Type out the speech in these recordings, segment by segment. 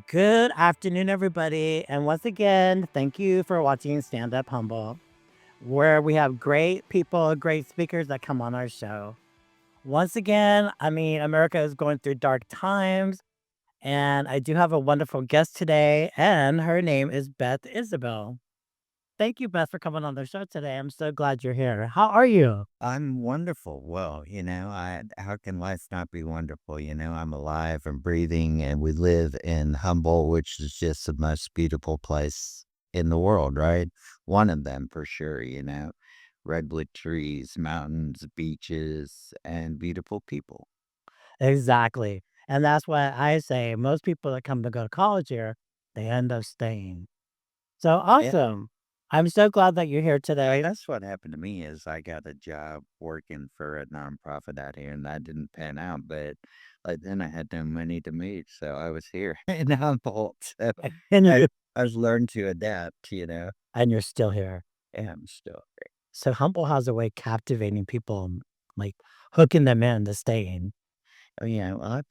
Good afternoon, everybody. And once again, thank you for watching Stand Up Humble, where we have great people, great speakers that come on our show. Once again, America is going through dark times, and I do have a wonderful guest today, and her name is Beth Isbell. Thank you, Beth, for coming on the show today. I'm so glad you're here. How are you? I'm wonderful. Well, how can life not be wonderful? I'm alive and breathing, and we live in Humboldt, which is just the most beautiful place in the world, right? One of them for sure. Redwood trees, mountains, beaches, and beautiful people. Exactly. And that's why I say most people that come to go to college here, they end up staying. So Yeah. awesome. I'm so glad that you're here today. That's what happened to me is I got a job working for a nonprofit out here and that didn't pan out, but like then I had no money to move, so I was here in Humboldt. So And I you're I've learned to adapt. and you're still here. And I'm still So Humble has a way captivating people, like hooking them in to staying. oh yeah, well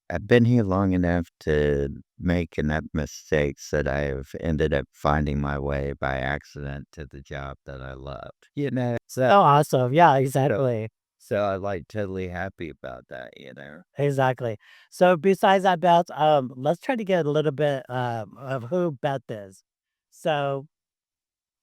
I've been here long enough to make enough mistakes that I've ended up finding my way by accident to the job that I loved. So awesome. Yeah, So exactly. so I'm like totally happy about that. Exactly. So besides that, Beth, let's try to get a little bit of who Beth is. So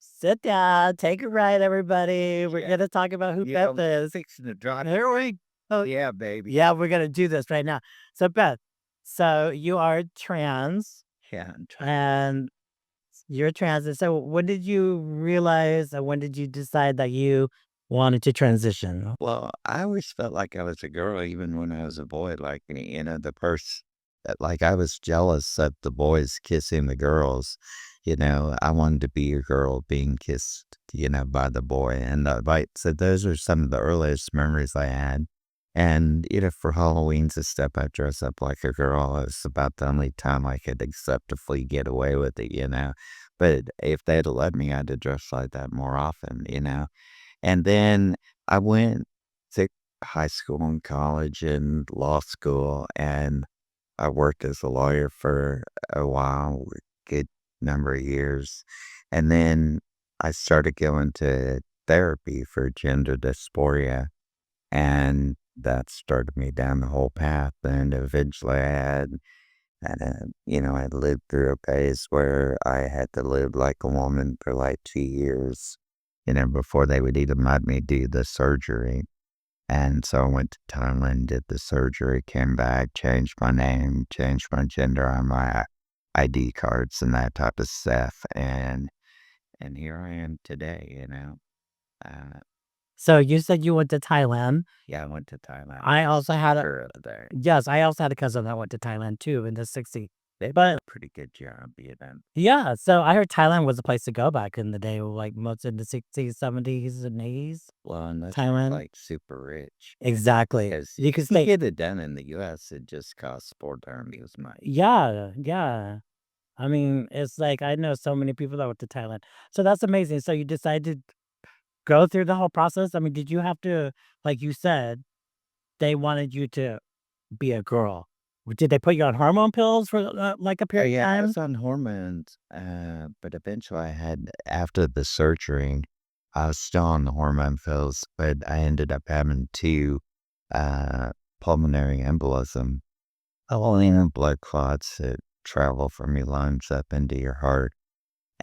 sit down, take a ride, everybody. We're Yeah. gonna talk about who Yeah, Beth I'm is. fixing to drive. Here we go. Yeah, baby. Yeah, we're gonna do this right now. So Beth, so you are trans Yeah, and you're trans. And so when did you realize and when did you decide that you wanted to transition? well, I always felt like I was a girl even when I was a boy, the person that I was jealous of the boys kissing the girls. I wanted to be a girl being kissed by the boy, and, so those are some of the earliest memories I had, and for Halloweens and stuff, I dress up like a girl. It's about the only time I could acceptably get away with it, but if they'd have let me, I'd have dressed like that more often. And then I went to high school and college and law school, and I worked as a lawyer for a while, a good number of years. And then I started going to therapy for gender dysphoria, and that started me down the whole path. And eventually I lived through a phase where I had to live like a woman for like 2 years before they would even let me do the surgery. And so I went to Thailand, did the surgery, came back, changed my name, changed my gender on my ID cards and that type of stuff. And here I am today. Uh, So you said you went to Thailand. yeah, I went to Thailand I also had a for there. yes, I also had a cousin that went to Thailand too in the 60s. They did But a pretty good job. yeah, so I heard Thailand was a place to go back in the day, like most in the 60s, 70s, and 80s. Well, unless you're Thailand. like super rich. Exactly. Because You could to stay. get it done in the US, it just costs 4 times as much. Yeah, yeah. I mean, it's like I know so many people that went to Thailand. So that's amazing. So you decided to go through the whole process? I mean, did you have to, like you said, they wanted you to be a girl. Did they put you on hormone pills for like a Oh, period of yeah, I time? was on hormones, but eventually after the surgery, I was still on the hormone pills, but I ended up having 2 uh, pulmonary embolism, blood clots that travel from your lungs up into your heart.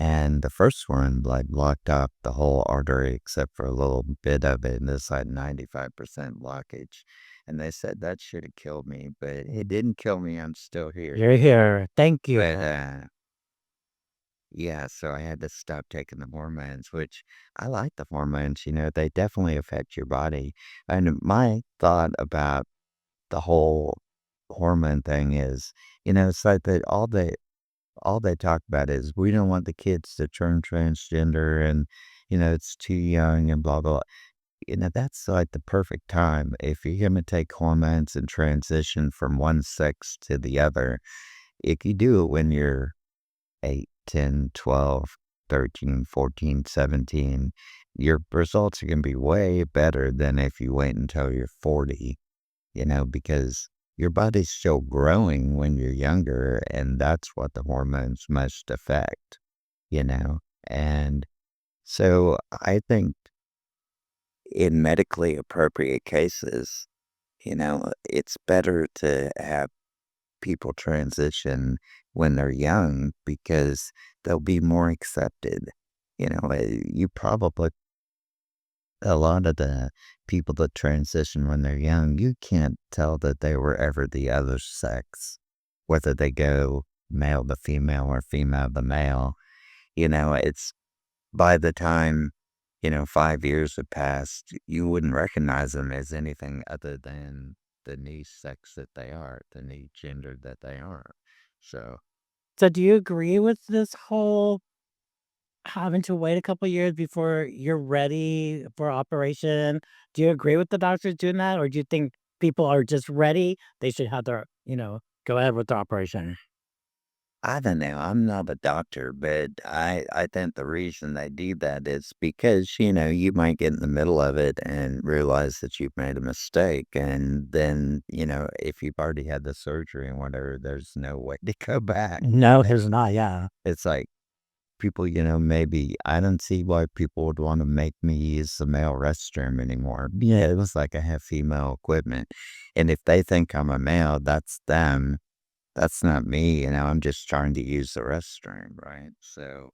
And the first one, blocked up the whole artery except for a little bit of it, and it's like 95% blockage. And they said that should have killed me, but it didn't kill me. I'm still here. You're here. Thank you. But yeah, so I had to stop taking the hormones, which I like the hormones, they definitely affect your body. And my thought about the whole hormone thing is it's like that all they talk about is we don't want the kids to turn transgender and it's too young and blah, blah. That's like the perfect time. If you're going to take hormones and transition from one sex to the other, if you do it when you're 8, 10, 12, 13, 14, 17, your results are going to be way better than if you wait until you're 40, because your body's still growing when you're younger, and that's what the hormones must affect, you know? And so I think in medically appropriate cases, it's better to have people transition when they're young because they'll be more accepted. You probably, a lot of the people that transition when they're young, you can't tell that they were ever the other sex, whether they go male to female or female to male. It's by the time, 5 years have passed, you wouldn't recognize them as anything other than the new sex that they are, the new gender that they are. So So do you agree with this whole having to wait a couple years before you're ready for operation? Do you agree with the doctors doing that, or do you think people are just ready? They should have their, go ahead with the operation. I don't know. I'm not a doctor, but I think the reason they do that is because, you might get in the middle of it and realize that you've made a mistake. And then, if you've already had the surgery and whatever, there's no way to go back. No, there's not. Yeah. It's like people, maybe I don't see why people would want to make me use the male restroom anymore. Yeah, it was like I have female equipment. And if they think I'm a male, that's them. That's not me, I'm just trying to use the restroom, right? So,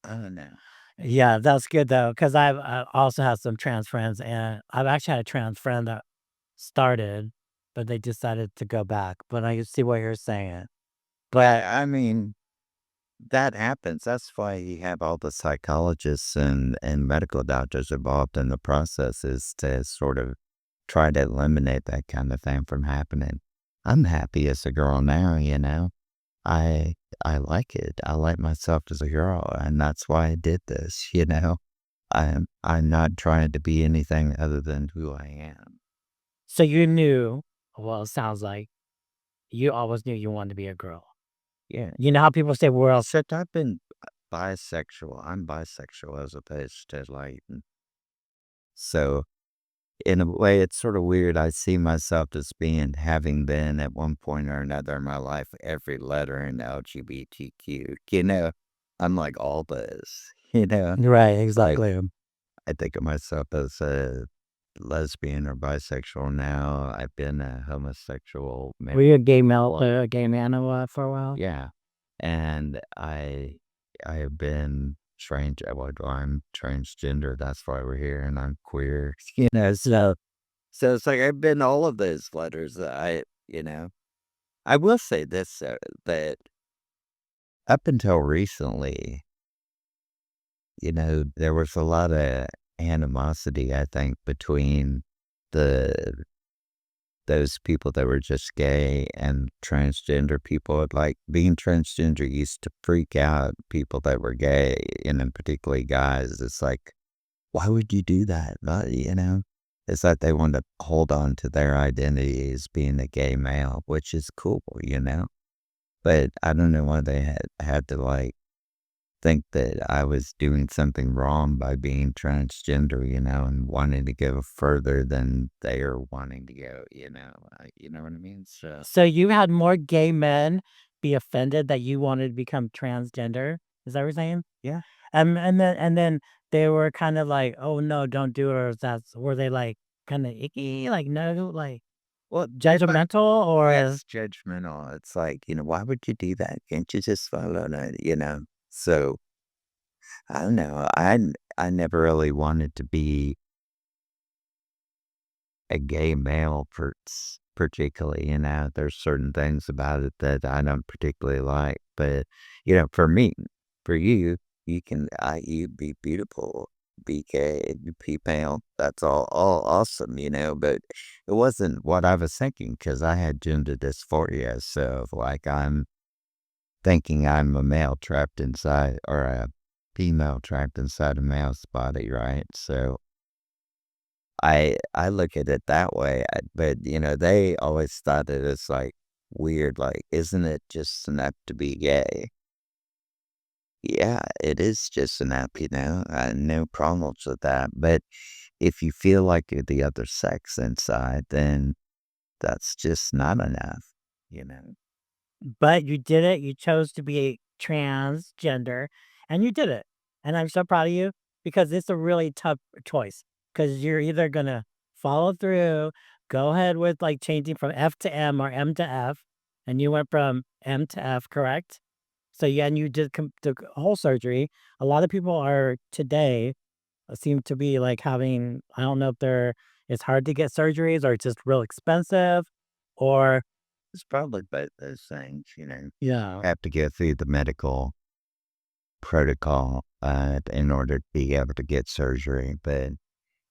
I don't know. Yeah, that's good though, because I also have some trans friends, and I've actually had a trans friend that started, but they decided to go back. But I see what you're saying. But, I mean, that happens. That's why you have all the psychologists and medical doctors involved in the process is to sort of try to eliminate that kind of thing from happening. I'm happy as a girl now, I I like it. I like myself as a girl, and that's why I did this. I'm not trying to be anything other than who I am. So you knew, well, it sounds like you always knew you wanted to be a girl. Yeah. You know how people say, well, Except I've been bisexual. I'm bisexual as opposed to like, so in a way, it's sort of weird. I see myself as being, having been at one point or another in my life, every letter in LGBTQ. I'm like all this, right, like exactly. I think of myself as a lesbian or bisexual now. I've been a homosexual, Were you a gay male, a gay man for a while? yeah, and I have been I'm transgender. That's why we're here, and I'm queer. So it's like I've been all of those letters that I will say this that up until recently, there was a lot of animosity, I think, between the those people that were just gay and transgender people. Like being transgender used to freak out people that were gay, and then particularly guys. It's like, why would you do that? It's like they want to hold on to their identity as being a gay male, which is cool. But I don't know why they had to like think that I was doing something wrong by being transgender, and wanting to go further than they are wanting to go. You know what I mean? So, So you had more gay men be offended that you wanted to become transgender? Is that what you're saying? yeah. And then they were kind of like, "Oh no, don't do it." Or that's were they like kind of icky, like no, like Well, they're like, judgmental, or yes, judgmental. It's like, why would you do that? Can't you just follow that? So I don't know. I never really wanted to be a gay male particularly. There's certain things about it that I don't particularly like, but for me, for you, you be beautiful, be gay, be pale. That's all awesome. But it wasn't what I was thinking because I had gender dysphoria. So like I'm thinking I'm a male trapped inside or a female trapped inside a male's body, right? So I look at it that way, but, they always thought it was, like, weird, like, isn't it just enough to be gay? Yeah, it is just an app, no problems with that, but if you feel like you're the other sex inside, then that's just not enough, you know? But you did it, you chose to be transgender, and you did it, and I'm so proud of you because it's a really tough choice. Because 'cause you're either gonna follow through, go ahead with, like, changing from F to M or M to F, and you went from M to F, correct? So, yeah, and you did the whole surgery. A lot of people are today, seem to be, like, having I don't know if they're it's hard to get surgeries or it's just real expensive or It's probably both those things, yeah. have to go through the medical protocol, in order to be able to get surgery, but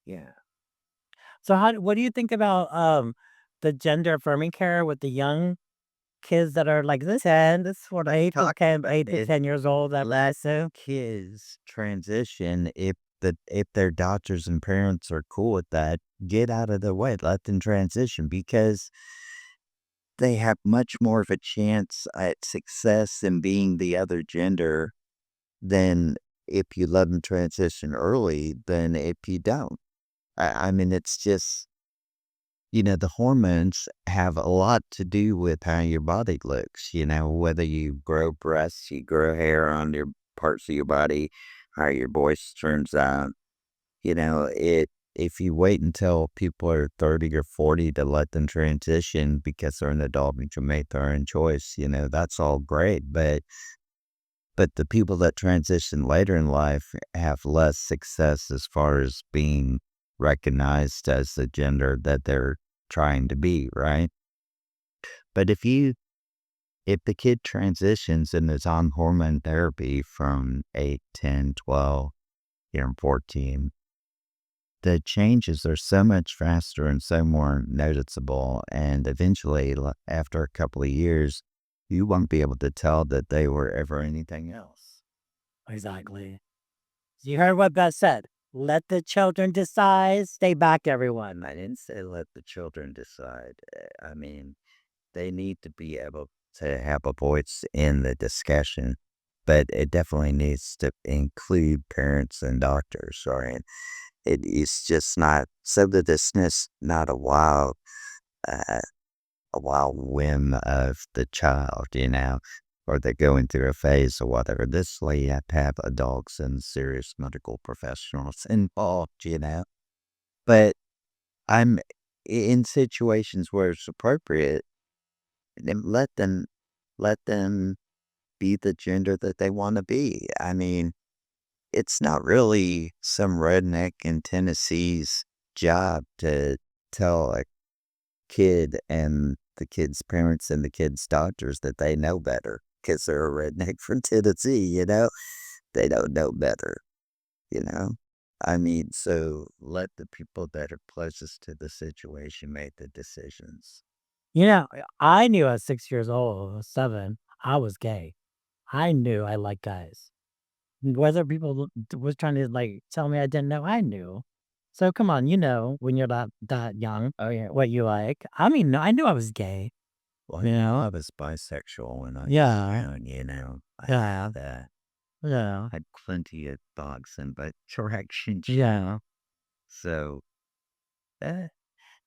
yeah. So what do you think about, the gender affirming care with the young kids that are like this 10, this is what 8 to Talk 10 about 8 to it. 10 years old that Let so kids transition if their doctors and parents are cool with that, get out of the way, let them transition because they have much more of a chance at success in being the other gender than if you let them transition early than if you don't. I mean, it's just, the hormones have a lot to do with how your body looks, whether you grow breasts, you grow hair on your parts of your body, how your voice turns out. If you wait until people are 30 or 40 to let them transition because they're an adult and can make their own choice, that's all great. But the people that transition later in life have less success as far as being recognized as the gender that they're trying to be, right? But if the kid transitions and is on hormone therapy from 8, 10, 12, 14, the changes are so much faster and so more noticeable. And eventually, after a couple of years, you won't be able to tell that they were ever anything else. exactly. You heard what Beth said, "Let the children decide, stay back everyone." I didn't say let the children decide. I mean, they need to be able to have a voice in the discussion, but it definitely needs to include parents and doctors, right? It is just not so that it's not uh, a wild whim of the child, or they're going through a phase or whatever. This way, you have to have adults and serious medical professionals involved, But I'm in situations where it's appropriate, then let them be the gender that they want to be. I mean, it's not really some redneck in Tennessee's job to tell a kid and the kid's parents and the kid's doctors that they know better because they're a redneck from Tennessee, They don't know better, you know? I mean, so let the people that are closest to the situation make the decisions. You know, I knew at 6 years old or 7, I was gay. I knew I liked guys. Whether people was trying to, like, tell me I didn't know, I knew. So, come on, when you're that young, oh, yeah, what you like. I mean, I knew I was gay, Well, you know? I was bisexual when I was Yeah, young, I yeah, yeah, had plenty of thoughts in both directions, yeah. So, eh,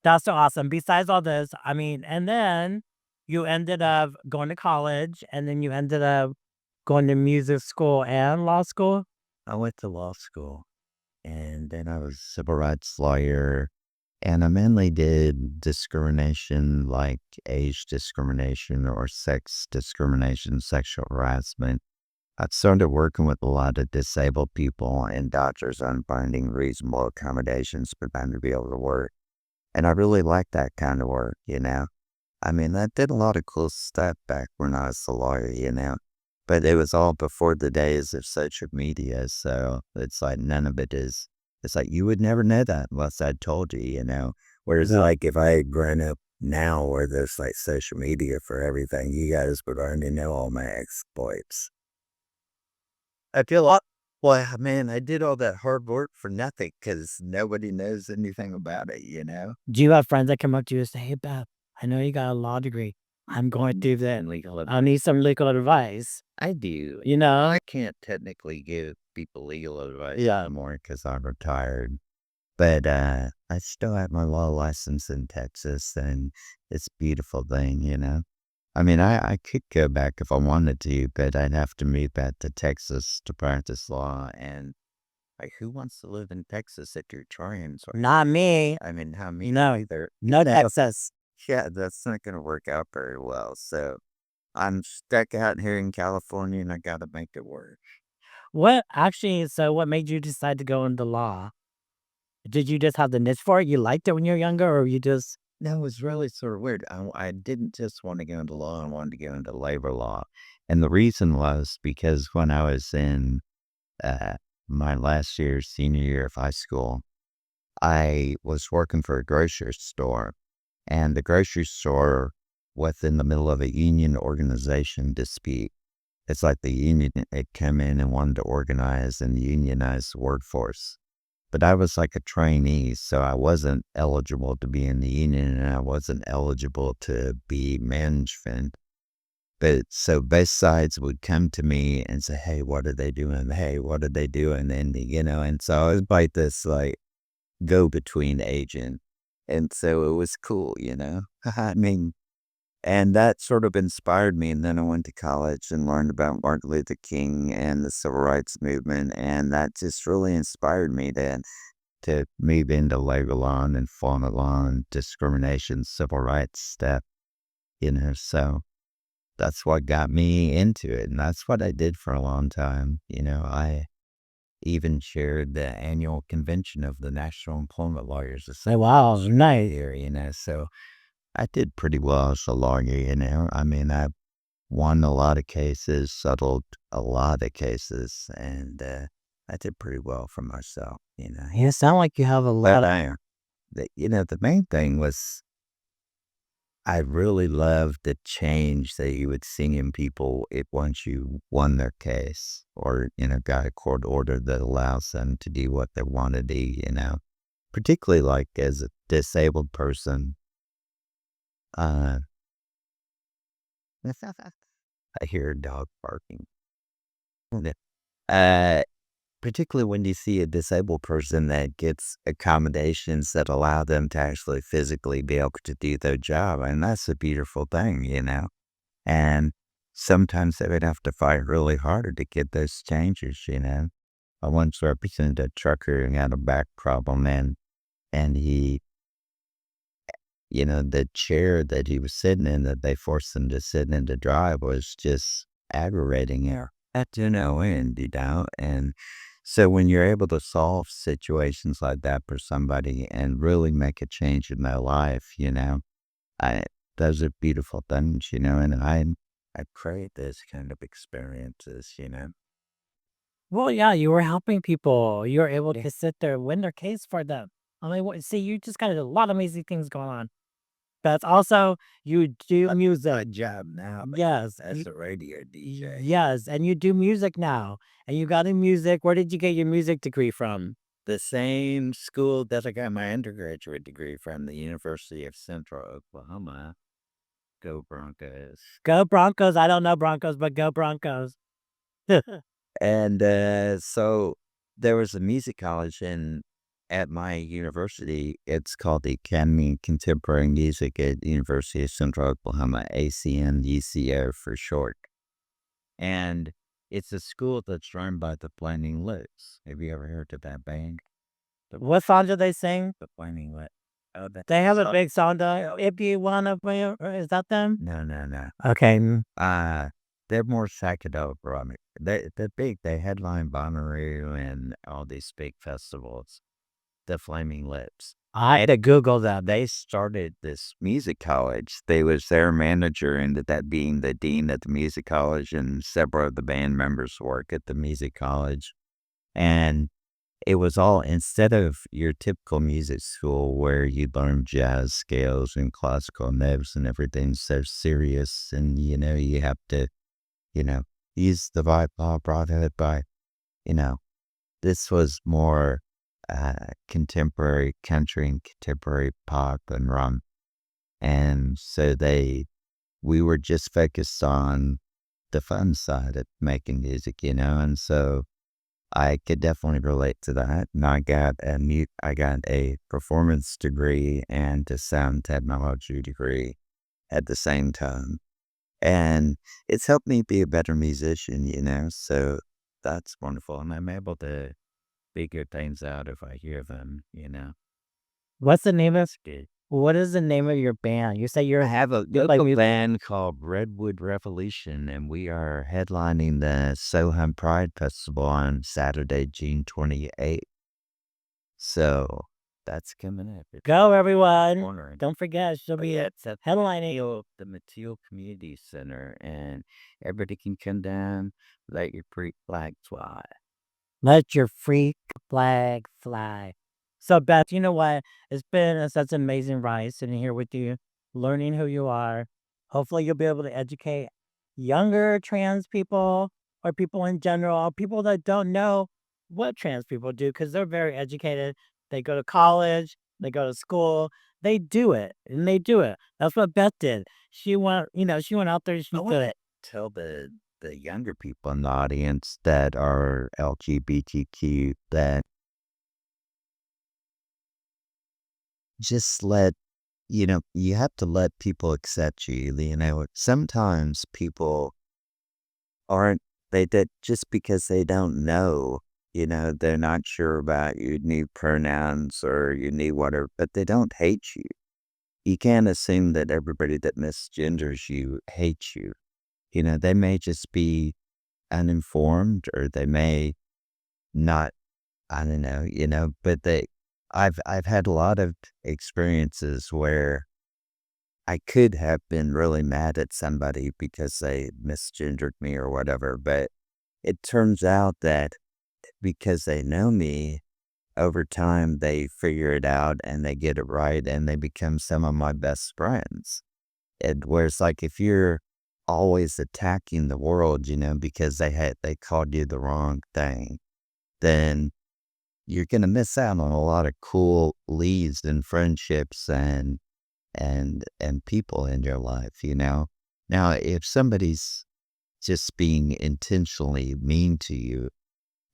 That's so awesome. Besides all this, I mean, and then you ended up going to college, and then you ended up going to music school and law school? I went to law school and then I was a civil rights lawyer. And I mainly did discrimination like age discrimination or sex discrimination, sexual harassment. I started working with a lot of disabled people and doctors on finding reasonable accommodations for them to be able to work. And I really liked that kind of work. I mean, I did a lot of cool stuff back when I was a lawyer. But it was all before the days of social media. So it's like none of it is, it's like you would never know that unless I told you. Whereas, Yeah. like, if I had grown up now where there's like social media for everything, you guys would already know all my exploits. I feel like, well, man, I did all that hard work for nothing because nobody knows anything about it. Do you have friends that come up to you and say, "Hey, Beth, I know you got a law degree. I'm going to then. Legal I need some legal advice. I do. You know? I can't technically give people legal advice Yeah. anymore because I'm retired. But I still have my law license in Texas, and it's a beautiful thing, you know. I mean, I could go back if I wanted to, but I'd have to move back to Texas to practice law. And like, who wants to live in Texas if you're trying? So, Not me. I mean, how me No. either. No Texas. Yeah, that's not going to work out very well. So I'm stuck out here in California, and I got to make it work. What made you decide to go into law? Did you just have the niche for it? You liked it when you were younger, or you just No, it was really sort of weird. I didn't just want to go into law, I wanted to go into labor law. And the reason was because when I was in uh, my last year, senior year of high school, I was working for a grocery store, and the grocery store was in the middle of a union organization dispute. It's like the union had come in and wanted to organize and unionize the workforce. But I was like a trainee, so I wasn't eligible to be in the union and I wasn't eligible to be management. But so both sides would come to me and say, "Hey, what are they doing? Hey, what are they doing?" And, and so I was like this like go between agent. And so it was cool, you know? I mean, and that sort of inspired me. And then I went to college and learned about Martin Luther King and the civil rights movement. And that just really inspired me to move into labor law and fauna law and discrimination, civil rights stuff, so that's what got me into it. And that's what I did for a long time. I even chaired the annual convention of the National Employment Lawyers say, Association wow, nice. here, so I did pretty well as a lawyer, I mean, I won a lot of cases, settled a lot of cases, and I did pretty well for myself. You sound like you have a lot But of the main thing was I really loved the change that you would see in people once you won their case or, got a court order that allows them to do what they want to do. Particularly like as a disabled person. Uh, I hear a dog barking. Uh, Particularly when you see a disabled person that gets accommodations that allow them to actually physically be able to do their job. And that's a beautiful thing. And sometimes they would have to fight really hard to get those changes. I once represented a trucker who had a back problem and he, the chair that he was sitting in that they forced him to sit in to drive was just aggravating her at no end. And so when you're able to solve situations like that for somebody and really make a change in their life, I those are beautiful things, and I create those kind of experiences. Well, yeah, you were helping people. You were able Yeah. to sit there and win their case for them. I mean, see, you just got a lot of amazing things going on. But also, you do music. Job now, Yes. as a radio DJ. Yes, and you do music now. And you got in music. Where did you get your music degree from? The same school that I got my undergraduate degree from, the University of Central Oklahoma. Go Broncos. Go Broncos. I don't know Broncos, but go Broncos. And so there was a music college at my university. It's called the Academy of Contemporary Music at the University of Central Oklahoma, ACNUCO for short. And it's a school that's run by the Flaming Lips. Have you ever heard of that band? What song do they sing? The Flaming Lips. Oh, They have a big song, if you wanna be, is that them? No, no, no. Okay. They're more psychedelic rock. They're big. They headline Bonnaroo and all these big festivals. The Flaming Lips. I had to Google them. They started this music college. They was their manager, and that being the dean at the music college, and several of the band members work at the music college. And it was all instead of your typical music school where you learn jazz scales and classical notes and everything so serious, and you have to you know, use the vibe law brought it by, you know, this was more contemporary country and contemporary pop and rum. And so they we were just focused on the fun side of making music, and so I could definitely relate to that. And I got a performance degree and a sound technology degree at the same time. And it's helped me be a better musician, so that's wonderful. And I'm able to figure things out if I hear them. What's the name of It's good. what is the name of your band? You say I you're have a you play local music. band called Redwood Revolution, and we are headlining the Soham Pride Festival on Saturday, June 28th. So that's coming up. It's Go, everyone. corner. Don't forget, she'll But be yeah, it's at headlining. The Mateel Community Center, and everybody can come down, let your freak flag fly. Let your freak flag fly. So, Beth, you know what? It's been such an amazing ride sitting here with you, learning who you are. Hopefully, you'll be able to educate younger trans people or people in general, or people that don't know what trans people do because they're very educated. They go to college, they go to school, they do it, and they do it. That's what Beth did. She went out there, she I did want it. to tell the younger people in the audience that are LGBTQ that just you have to let people accept you. Sometimes people aren't, they did just because they don't know, they're not sure about your new pronouns or your new whatever, but they don't hate you. You can't assume that everybody that misgenders you hates you. They may just be uninformed or they may not, I don't know, but I've had a lot of experiences where I could have been really mad at somebody because they misgendered me or whatever, but it turns out that because they know me, over time they figure it out and they get it right and they become some of my best friends. And whereas like if you're always attacking the world, because they called you the wrong thing, then you're gonna miss out on a lot of cool leads and friendships and people in your life. Now, if somebody's just being intentionally mean to you,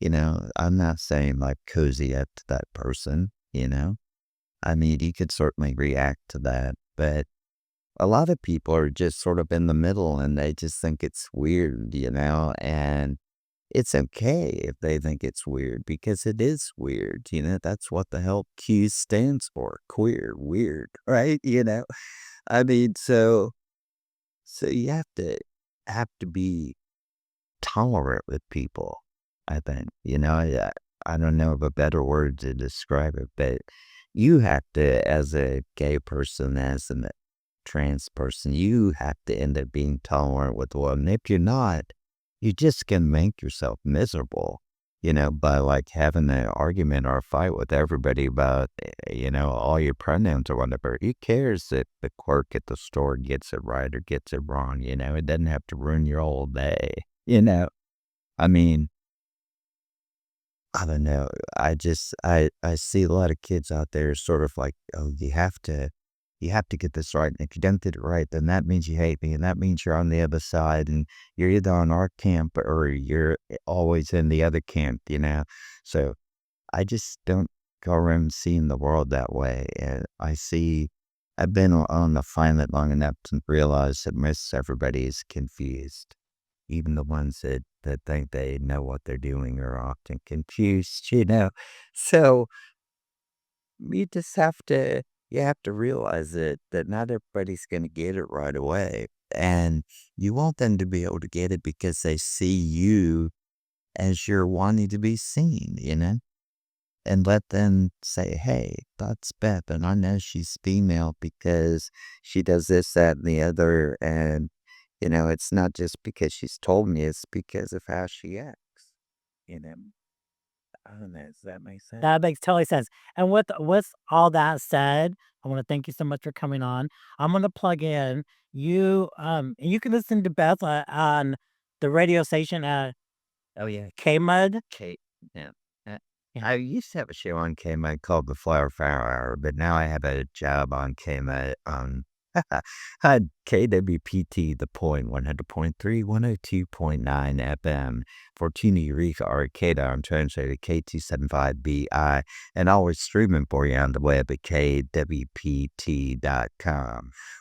I'm not saying like cozy up to that person. I mean, you could certainly react to that, but a lot of people are just sort of in the middle and they just think it's weird, and it's okay if they think it's weird because it is weird. That's what the hell Q stands for. Queer, weird, right? I mean, so you have to be tolerant with people, I think. I don't know of a better word to describe it, but you have to, as a gay person, as a trans person, you have to end up being tolerant with one. And if you're not, you just can make yourself miserable, by like having an argument or a fight with everybody about, all your pronouns or whatever. Who cares if the clerk at the store gets it right or gets it wrong? It doesn't have to ruin your whole day. You know, I mean, I don't know. I see a lot of kids out there sort of like, oh, you have to get this right. And if you don't get it right, then that means you hate me, and that means you're on the other side, and you're either on our camp or you're always in the other camp. So I just don't go around seeing the world that way. And I've been on the planet long enough to realize that most everybody is confused. Even the ones that think they know what they're doing are often confused. So you just you have to realize that not everybody's gonna get it right away. And you want them to be able to get it because they see you as you're wanting to be seen. And let them say, hey, that's Beth, and I know she's female because she does this, that, and the other. And it's not just because she's told me, it's because of how she acts. You know, I don't know. Does that make sense? That makes totally sense. And with all that said, I want to thank you so much for coming on. I'm gonna plug in and you can listen to Beth on the radio station at Oh, yeah. KMUD. Kate. Yeah. Yeah. I used to have a show on KMA called the Flower Hour, but now I have a job on KMA. KWPT, The Point, 100.3, 102.9 FM. Fortuna, Eureka, Arcata, I'm translated K275BI, and always streaming for you on the web at kwpt.com.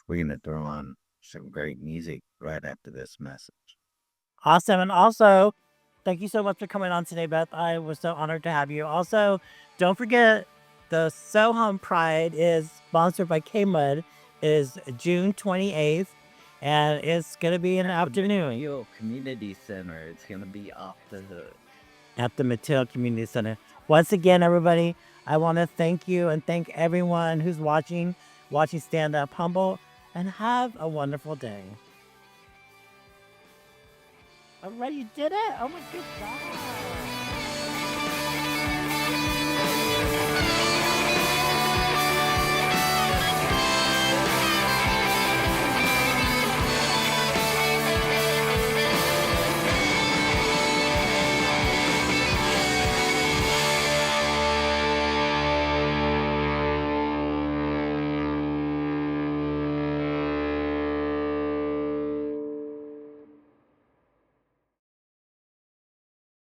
We're going to throw on some great music right after this message. Awesome. And also, thank you so much for coming on today, Beth. I was so honored to have you. Also, don't forget the Soham Pride is sponsored by K-Mud, is June 28th, and it's going to be in the afternoon. Yo, Community Center. It's going to be off the hood. At the Mateo Community Center. Once again, everybody, I want to thank you and thank everyone who's watching Stand Up Humboldt, and have a wonderful day. Already did it? Oh my goodness.